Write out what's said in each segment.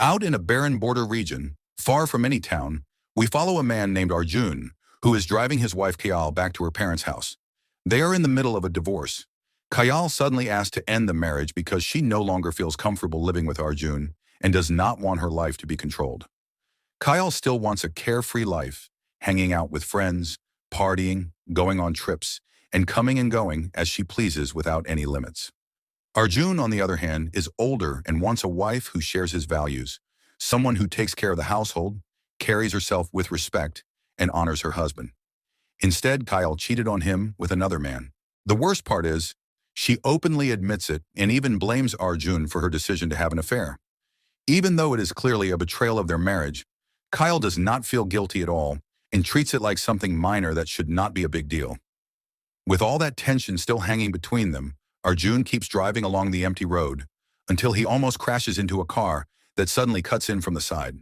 Out in a barren border region, far from any town, we follow a man named Arjun, who is driving his wife Kayal back to her parents' house. They are in the middle of a divorce. Kayal suddenly asks to end the marriage because she no longer feels comfortable living with Arjun and does not want her life to be controlled. Kayal still wants a carefree life, hanging out with friends, partying, going on trips, and coming and going as she pleases without any limits. Arjun, on the other hand, is older and wants a wife who shares his values, someone who takes care of the household, carries herself with respect, and honors her husband. Instead, Kyle cheated on him with another man. The worst part is, she openly admits it and even blames Arjun for her decision to have an affair. Even though it is clearly a betrayal of their marriage, Kyle does not feel guilty at all and treats it like something minor that should not be a big deal. With all that tension still hanging between them, Arjun keeps driving along the empty road until he almost crashes into a car that suddenly cuts in from the side.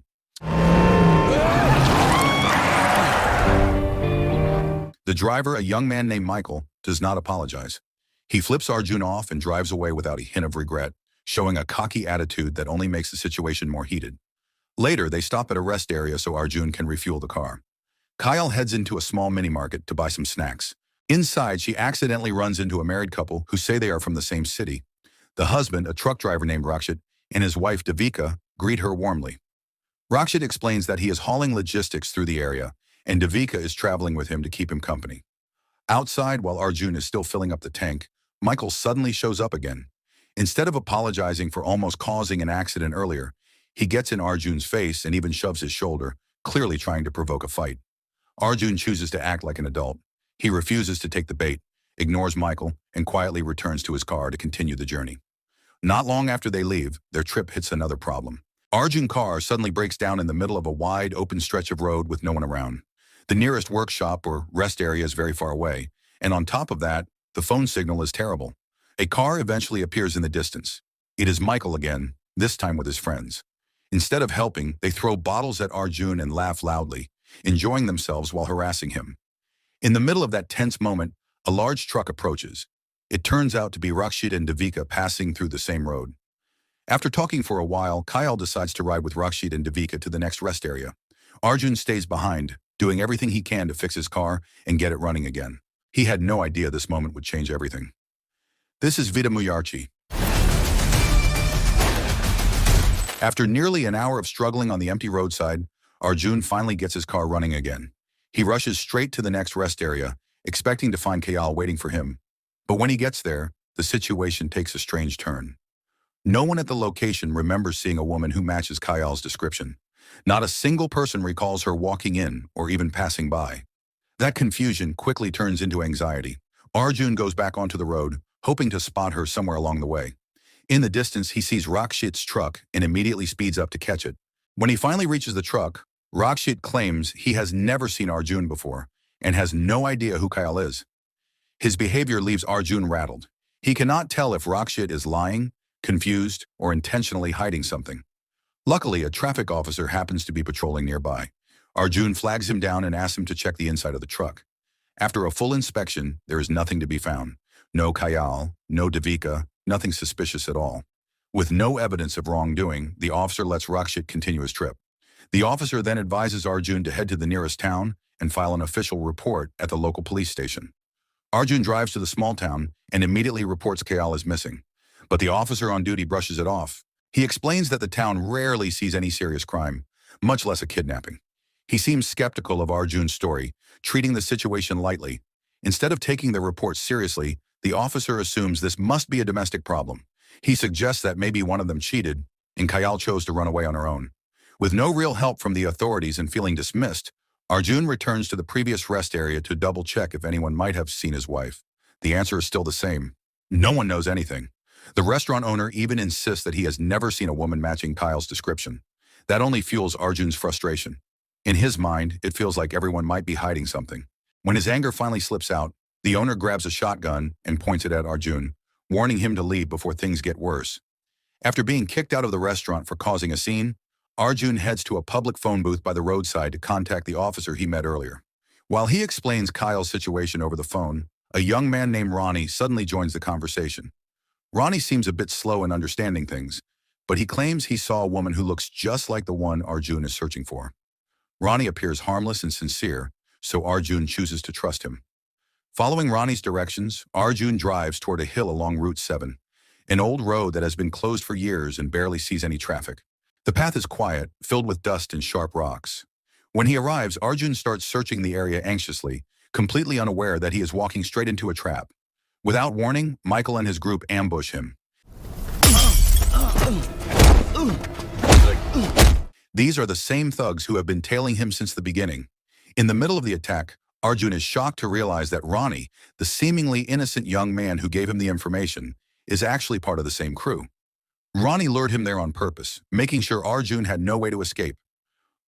The driver, a young man named Michael, does not apologize. He flips Arjun off and drives away without a hint of regret, showing a cocky attitude that only makes the situation more heated. Later, they stop at a rest area so Arjun can refuel the car. Kyle heads into a small mini-market to buy some snacks. Inside, she accidentally runs into a married couple who say they are from the same city. The husband, a truck driver named Rakshit, and his wife Devika greet her warmly. Rakshit explains that he is hauling logistics through the area, and Devika is traveling with him to keep him company. Outside, while Arjun is still filling up the tank, Michael suddenly shows up again. Instead of apologizing for almost causing an accident earlier, he gets in Arjun's face and even shoves his shoulder, clearly trying to provoke a fight. Arjun chooses to act like an adult. He refuses to take the bait, ignores Michael, and quietly returns to his car to continue the journey. Not long after they leave, their trip hits another problem. Arjun's car suddenly breaks down in the middle of a wide, open stretch of road with no one around. The nearest workshop or rest area is very far away, and on top of that, the phone signal is terrible. A car eventually appears in the distance. It is Michael again, this time with his friends. Instead of helping, they throw bottles at Arjun and laugh loudly, enjoying themselves while harassing him. In the middle of that tense moment, a large truck approaches. It turns out to be Rakshit and Devika passing through the same road. After talking for a while, Kyle decides to ride with Rakshit and Devika to the next rest area. Arjun stays behind, doing everything he can to fix his car and get it running again. He had no idea this moment would change everything. This is Vida Muyarchi. After nearly an hour of struggling on the empty roadside, Arjun finally gets his car running again. He rushes straight to the next rest area, expecting to find Kayal waiting for him. But when he gets there, the situation takes a strange turn. No one at the location remembers seeing a woman who matches Kayal's description. Not a single person recalls her walking in or even passing by. That confusion quickly turns into anxiety. Arjun goes back onto the road, hoping to spot her somewhere along the way. In the distance, he sees Rakshit's truck and immediately speeds up to catch it. When he finally reaches the truck, Rakshit claims he has never seen Arjun before and has no idea who Kayal is. His behavior leaves Arjun rattled. He cannot tell if Rakshit is lying, confused, or intentionally hiding something. Luckily, a traffic officer happens to be patrolling nearby. Arjun flags him down and asks him to check the inside of the truck. After a full inspection, there is nothing to be found. No Kayal, no Devika, nothing suspicious at all. With no evidence of wrongdoing, the officer lets Rakshit continue his trip. The officer then advises Arjun to head to the nearest town and file an official report at the local police station. Arjun drives to the small town and immediately reports Kayal is missing. But the officer on duty brushes it off. He explains that the town rarely sees any serious crime, much less a kidnapping. He seems skeptical of Arjun's story, treating the situation lightly. Instead of taking the report seriously, the officer assumes this must be a domestic problem. He suggests that maybe one of them cheated, and Kayal chose to run away on her own. With no real help from the authorities and feeling dismissed, Arjun returns to the previous rest area to double-check if anyone might have seen his wife. The answer is still the same. No one knows anything. The restaurant owner even insists that he has never seen a woman matching Kyle's description. That only fuels Arjun's frustration. In his mind, it feels like everyone might be hiding something. When his anger finally slips out, the owner grabs a shotgun and points it at Arjun, warning him to leave before things get worse. After being kicked out of the restaurant for causing a scene, Arjun heads to a public phone booth by the roadside to contact the officer he met earlier. While he explains Kyle's situation over the phone, a young man named Ronnie suddenly joins the conversation. Ronnie seems a bit slow in understanding things, but he claims he saw a woman who looks just like the one Arjun is searching for. Ronnie appears harmless and sincere, so Arjun chooses to trust him. Following Ronnie's directions, Arjun drives toward a hill along Route 7, an old road that has been closed for years and barely sees any traffic. The path is quiet, filled with dust and sharp rocks. When he arrives, Arjun starts searching the area anxiously, completely unaware that he is walking straight into a trap. Without warning, Michael and his group ambush him. These are the same thugs who have been tailing him since the beginning. In the middle of the attack, Arjun is shocked to realize that Ronnie, the seemingly innocent young man who gave him the information, is actually part of the same crew. Ronnie lured him there on purpose, making sure Arjun had no way to escape.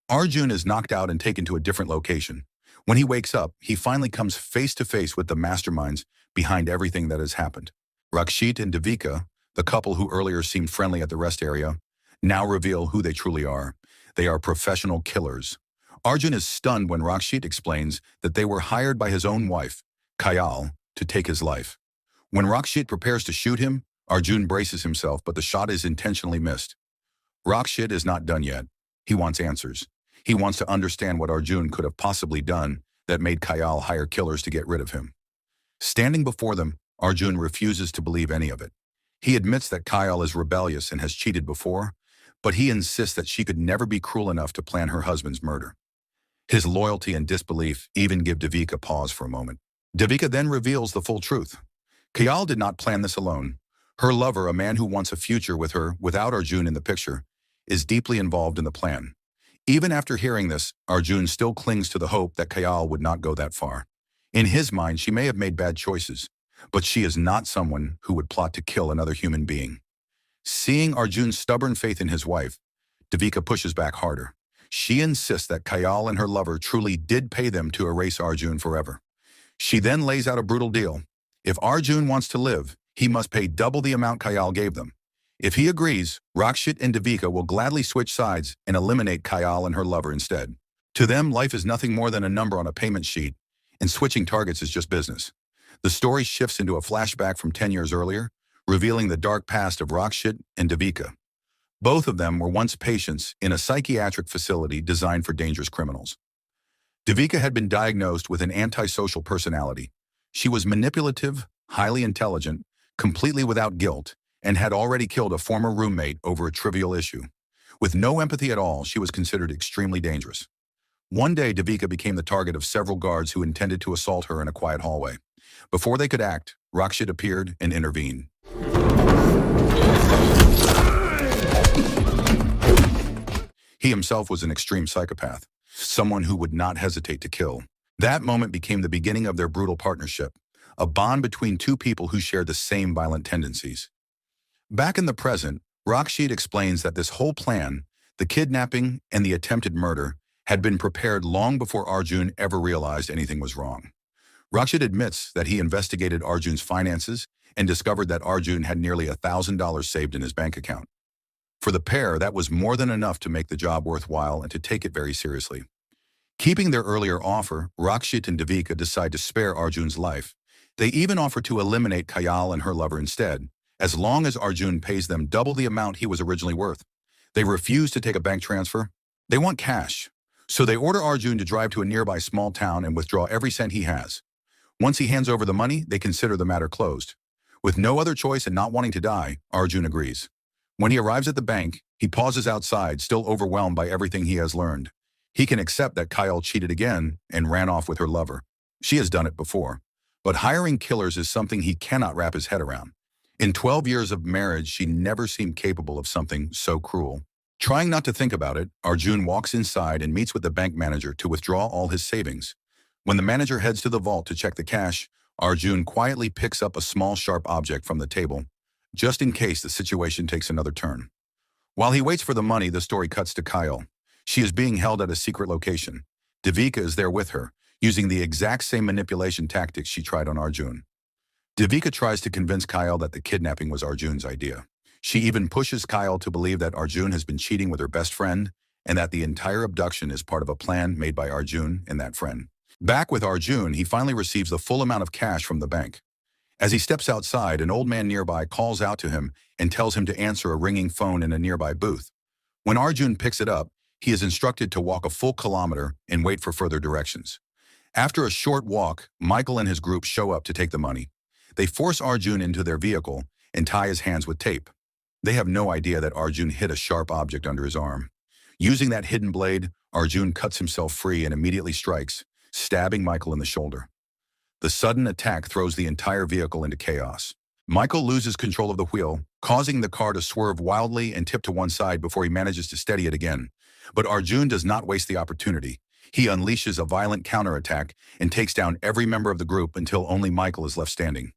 Arjun is knocked out and taken to a different location. When he wakes up, he finally comes face to face with the masterminds behind everything that has happened. Rakshit and Devika, the couple who earlier seemed friendly at the rest area, now reveal who they truly are. They are professional killers. Arjun is stunned when Rakshit explains that they were hired by his own wife, Kayal, to take his life. When Rakshit prepares to shoot him, Arjun braces himself, but the shot is intentionally missed. Rakshit is not done yet. He wants answers. He wants to understand what Arjun could have possibly done that made Kayal hire killers to get rid of him. Standing before them, Arjun refuses to believe any of it. He admits that Kayal is rebellious and has cheated before, but he insists that she could never be cruel enough to plan her husband's murder. His loyalty and disbelief even give Devika pause for a moment. Devika then reveals the full truth. Kayal did not plan this alone. Her lover, a man who wants a future with her without Arjun in the picture, is deeply involved in the plan. Even after hearing this, Arjun still clings to the hope that Kayal would not go that far. In his mind, she may have made bad choices, but she is not someone who would plot to kill another human being. Seeing Arjun's stubborn faith in his wife, Devika pushes back harder. She insists that Kayal and her lover truly did pay them to erase Arjun forever. She then lays out a brutal deal. If Arjun wants to live, he must pay double the amount Kayal gave them. If he agrees, Rakshit and Devika will gladly switch sides and eliminate Kayal and her lover instead. To them, life is nothing more than a number on a payment sheet, and switching targets is just business. The story shifts into a flashback from 10 years earlier, revealing the dark past of Rakshit and Devika. Both of them were once patients in a psychiatric facility designed for dangerous criminals. Devika had been diagnosed with an antisocial personality. She was manipulative, highly intelligent, completely without guilt, and had already killed a former roommate over a trivial issue. With no empathy at all, she was considered extremely dangerous. One day, Devika became the target of several guards who intended to assault her in a quiet hallway. Before they could act, Rakshit appeared and intervened. He himself was an extreme psychopath, someone who would not hesitate to kill. That moment became the beginning of their brutal partnership, a bond between two people who shared the same violent tendencies. Back in the present, Rakshit explains that this whole plan, the kidnapping and the attempted murder, had been prepared long before Arjun ever realized anything was wrong. Rakshit admits that he investigated Arjun's finances and discovered that Arjun had nearly $1,000 saved in his bank account. For the pair, that was more than enough to make the job worthwhile and to take it very seriously. Keeping their earlier offer, Rakshit and Devika decide to spare Arjun's life. They even offer to eliminate Kayal and her lover instead, as long as Arjun pays them double the amount he was originally worth. They refuse to take a bank transfer. They want cash. So they order Arjun to drive to a nearby small town and withdraw every cent he has. Once he hands over the money, they consider the matter closed. With no other choice and not wanting to die, Arjun agrees. When he arrives at the bank, he pauses outside, still overwhelmed by everything he has learned. He can accept that Kayal cheated again and ran off with her lover. She has done it before. But hiring killers is something he cannot wrap his head around. In 12 years of marriage, she never seemed capable of something so cruel. Trying not to think about it, Arjun walks inside and meets with the bank manager to withdraw all his savings. When the manager heads to the vault to check the cash, Arjun quietly picks up a small sharp object from the table, just in case the situation takes another turn. While he waits for the money, the story cuts to Kayal. She is being held at a secret location. Devika is there with her, using the exact same manipulation tactics she tried on Arjun. Devika tries to convince Kayal that the kidnapping was Arjun's idea. She even pushes Kayal to believe that Arjun has been cheating with her best friend and that the entire abduction is part of a plan made by Arjun and that friend. Back with Arjun, he finally receives the full amount of cash from the bank. As he steps outside, an old man nearby calls out to him and tells him to answer a ringing phone in a nearby booth. When Arjun picks it up, he is instructed to walk a full kilometer and wait for further directions. After a short walk, Michael and his group show up to take the money. They force Arjun into their vehicle and tie his hands with tape. They have no idea that Arjun hit a sharp object under his arm. Using that hidden blade, Arjun cuts himself free and immediately strikes, stabbing Michael in the shoulder. The sudden attack throws the entire vehicle into chaos. Michael loses control of the wheel, causing the car to swerve wildly and tip to one side before he manages to steady it again. But Arjun does not waste the opportunity. He unleashes a violent counterattack and takes down every member of the group until only Michael is left standing.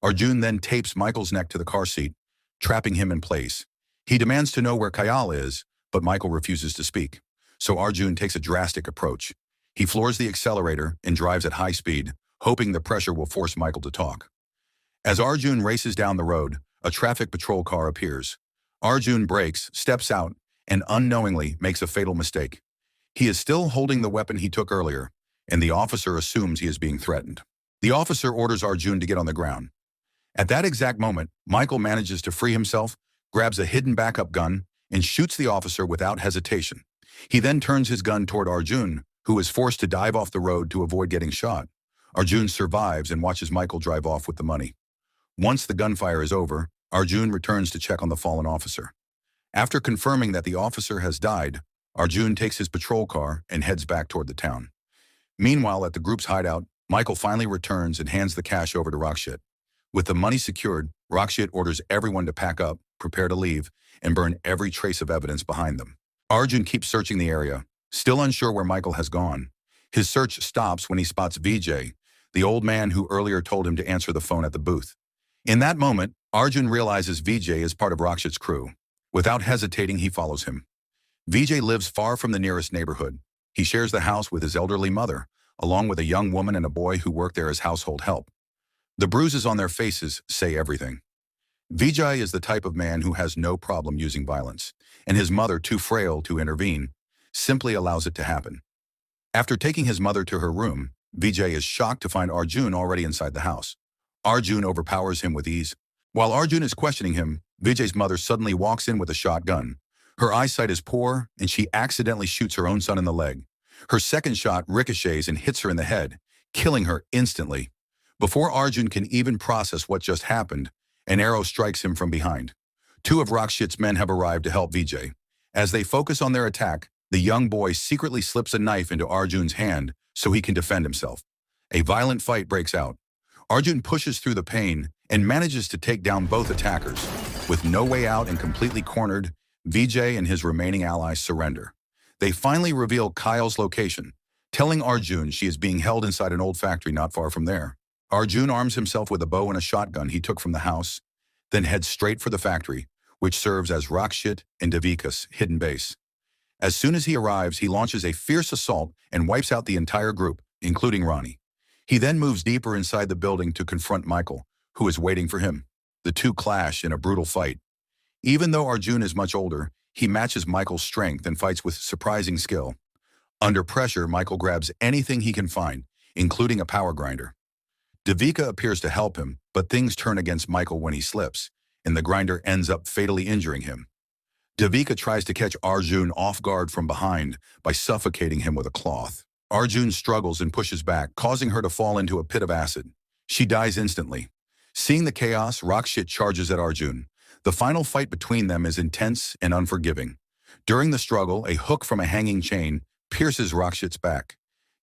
Arjun then tapes Michael's neck to the car seat, trapping him in place. He demands to know where Kayal is, but Michael refuses to speak. So Arjun takes a drastic approach. He floors the accelerator and drives at high speed, hoping the pressure will force Michael to talk. As Arjun races down the road, a traffic patrol car appears. Arjun brakes, steps out, and unknowingly makes a fatal mistake. He is still holding the weapon he took earlier, and the officer assumes he is being threatened. The officer orders Arjun to get on the ground. At that exact moment, Michael manages to free himself, grabs a hidden backup gun, and shoots the officer without hesitation. He then turns his gun toward Arjun, who is forced to dive off the road to avoid getting shot. Arjun survives and watches Michael drive off with the money. Once the gunfire is over, Arjun returns to check on the fallen officer. After confirming that the officer has died, Arjun takes his patrol car and heads back toward the town. Meanwhile, at the group's hideout, Michael finally returns and hands the cash over to Rakshit. With the money secured, Rakshit orders everyone to pack up, prepare to leave, and burn every trace of evidence behind them. Arjun keeps searching the area, still unsure where Michael has gone. His search stops when he spots Vijay, the old man who earlier told him to answer the phone at the booth. In that moment, Arjun realizes Vijay is part of Rakshit's crew. Without hesitating, he follows him. Vijay lives far from the nearest neighborhood. He shares the house with his elderly mother, along with a young woman and a boy who work there as household help. The bruises on their faces say everything. Vijay is the type of man who has no problem using violence, and his mother, too frail to intervene, simply allows it to happen. After taking his mother to her room, Vijay is shocked to find Arjun already inside the house. Arjun overpowers him with ease. While Arjun is questioning him, Vijay's mother suddenly walks in with a shotgun. Her eyesight is poor, and she accidentally shoots her own son in the leg. Her second shot ricochets and hits her in the head, killing her instantly. Before Arjun can even process what just happened, an arrow strikes him from behind. Two of Rakshit's men have arrived to help Vijay. As they focus on their attack, the young boy secretly slips a knife into Arjun's hand so he can defend himself. A violent fight breaks out. Arjun pushes through the pain and manages to take down both attackers. With no way out and completely cornered, Vijay and his remaining allies surrender. They finally reveal Kyle's location, telling Arjun she is being held inside an old factory not far from there. Arjun arms himself with a bow and a shotgun he took from the house, then heads straight for the factory, which serves as Rakshit and Devika's hidden base. As soon as he arrives, he launches a fierce assault and wipes out the entire group, including Ronnie. He then moves deeper inside the building to confront Michael, who is waiting for him. The two clash in a brutal fight. Even though Arjun is much older, he matches Michael's strength and fights with surprising skill. Under pressure, Michael grabs anything he can find, including a power grinder. Devika appears to help him, but things turn against Michael when he slips, and the grinder ends up fatally injuring him. Devika tries to catch Arjun off guard from behind by suffocating him with a cloth. Arjun struggles and pushes back, causing her to fall into a pit of acid. She dies instantly. Seeing the chaos, Rakshit charges at Arjun. The final fight between them is intense and unforgiving. During the struggle, a hook from a hanging chain pierces Rakshit's back,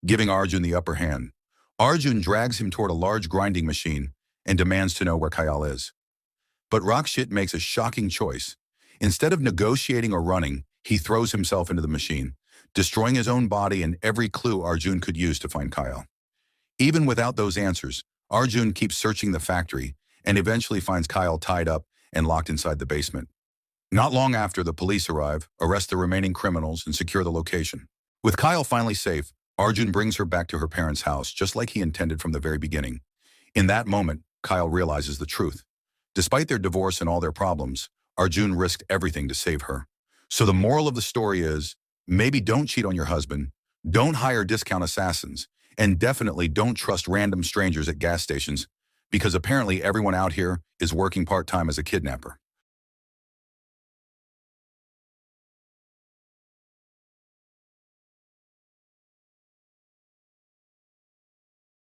giving Arjun the upper hand. Arjun drags him toward a large grinding machine and demands to know where Kayal is. But Rakshit makes a shocking choice. Instead of negotiating or running, he throws himself into the machine, destroying his own body and every clue Arjun could use to find Kayal. Even without those answers, Arjun keeps searching the factory and eventually finds Kayal tied up and locked inside the basement. Not long after, the police arrive, arrest the remaining criminals, and secure the location. With Kayal finally safe, Arjun brings her back to her parents' house just like he intended from the very beginning. In that moment, Kayal realizes the truth. Despite their divorce and all their problems, Arjun risked everything to save her. So the moral of the story is, maybe don't cheat on your husband, don't hire discount assassins, And definitely don't trust random strangers at gas stations, because apparently everyone out here is working part-time as a kidnapper.